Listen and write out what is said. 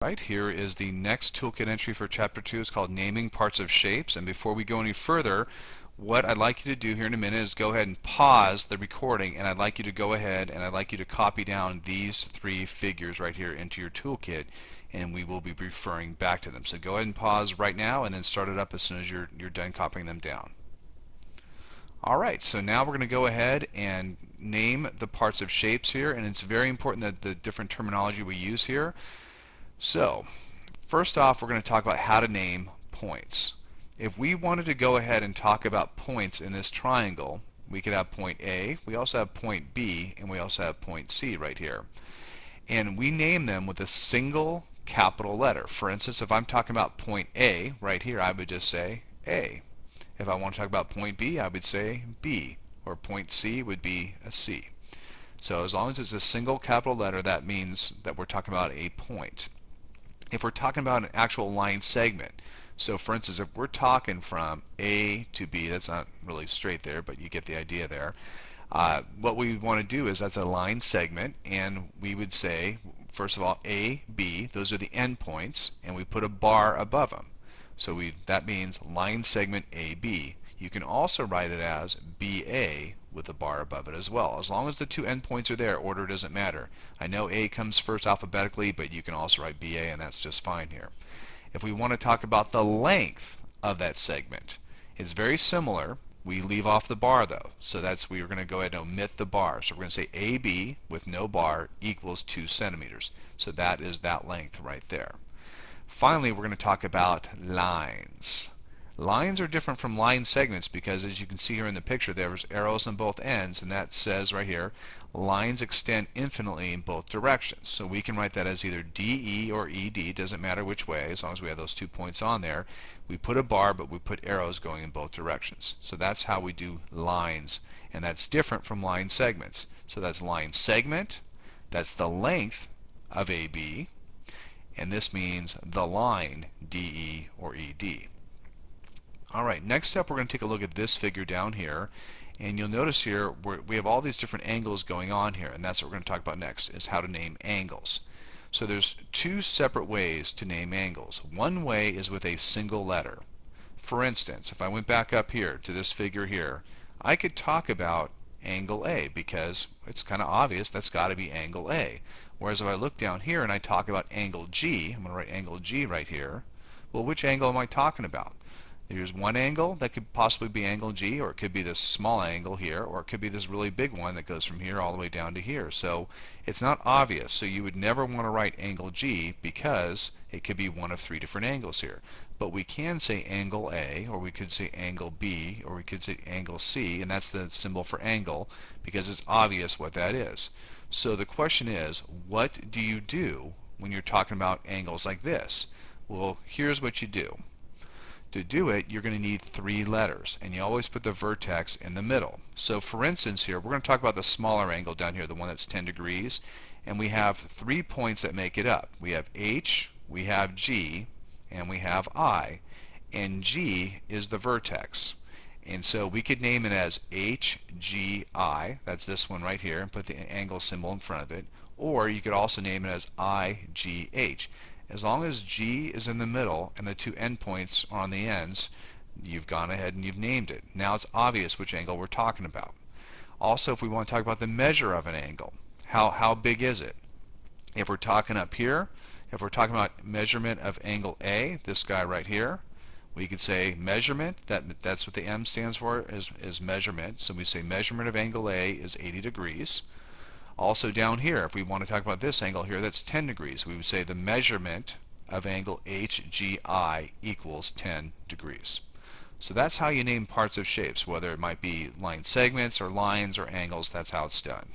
Right, here is the next toolkit entry for Chapter 2. It's called Naming Parts of Shapes. And before we go any further, what I'd like you to do here in a minute is go ahead and pause the recording, and I'd like you to go ahead and I'd like you to copy down these three figures right here into your toolkit, and we will be referring back to them. So go ahead and pause right now and then start it up as soon as you're done copying them down. Alright, so now we're going to go ahead and name the parts of shapes here, and it's very important that the different terminology we use here. So, first off, we're going to talk about how to name points. If we wanted to go ahead and talk about points in this triangle, we could have point A, we also have point B, and we also have point C right here. And we name them with a single capital letter. For instance, if I'm talking about point A right here, I would just say A. If I want to talk about point B, I would say B, or point C would be a C. So as long as it's a single capital letter, that means that we're talking about a point. If we're talking about an actual line segment, so for instance, if we're talking from A to B, that's not really straight there, but you get the idea there. What we want to do is that's a line segment, and we would say, first of all, A, B, those are the endpoints, and we put a bar above them. So that means line segment AB. You can also write it as BA with a bar above it as well. As long as the two endpoints are there, order doesn't matter. I know A comes first alphabetically, but you can also write BA, and that's just fine here. If we want to talk about the length of that segment, it's very similar. We leave off the bar though, so we're going to go ahead and omit the bar. So we're going to say AB with no bar equals 2 centimeters. So that is that length right there. Finally, we're going to talk about lines. Lines are different from line segments because, as you can see here in the picture, there's arrows on both ends, and that says right here, lines extend infinitely in both directions. So we can write that as either DE or ED, doesn't matter which way, as long as we have those 2 points on there. We put a bar, but we put arrows going in both directions. So that's how we do lines, and that's different from line segments. So that's line segment, that's the length of AB, and this means the line DE or ED. Alright, next up we're going to take a look at this figure down here, and you'll notice here we have all these different angles going on here, and that's what we're going to talk about next, is how to name angles. So there's two separate ways to name angles. One way is with a single letter. For instance, if I went back up here to this figure here, I could talk about angle A because it's kind of obvious that's got to be angle A. Whereas if I look down here and I talk about angle G, I'm going to write angle G right here. Well, which angle am I talking about? There's one angle that could possibly be angle G, or it could be this small angle here, or it could be this really big one that goes from here all the way down to here. So it's not obvious. So you would never want to write angle G because it could be one of 3 different angles here. But we can say angle A, or we could say angle B, or we could say angle C, and that's the symbol for angle because it's obvious what that is. So the question is, what do you do when you're talking about angles like this? Well, here's what you do. To do it, you're going to need 3 letters, and you always put the vertex in the middle. So for instance here, we're going to talk about the smaller angle down here, the one that's 10 degrees, and we have 3 points that make it up. We have H, we have G, and we have I, and G is the vertex. And so we could name it as HGI, that's this one right here, and put the angle symbol in front of it, or you could also name it as IGH. As long as G is in the middle and the 2 endpoints are on the ends, you've gone ahead and you've named it. Now it's obvious which angle we're talking about. Also, if we want to talk about the measure of an angle, how big is it? If we're talking up here, if we're talking about measurement of angle A, this guy right here, we could say measurement, that's what the M stands for, is measurement. So we say measurement of angle A is 80 degrees. Also down here, if we want to talk about this angle here, that's 10 degrees. We would say the measurement of angle HGI equals 10 degrees. So that's how you name parts of shapes, whether it might be line segments or lines or angles, that's how it's done.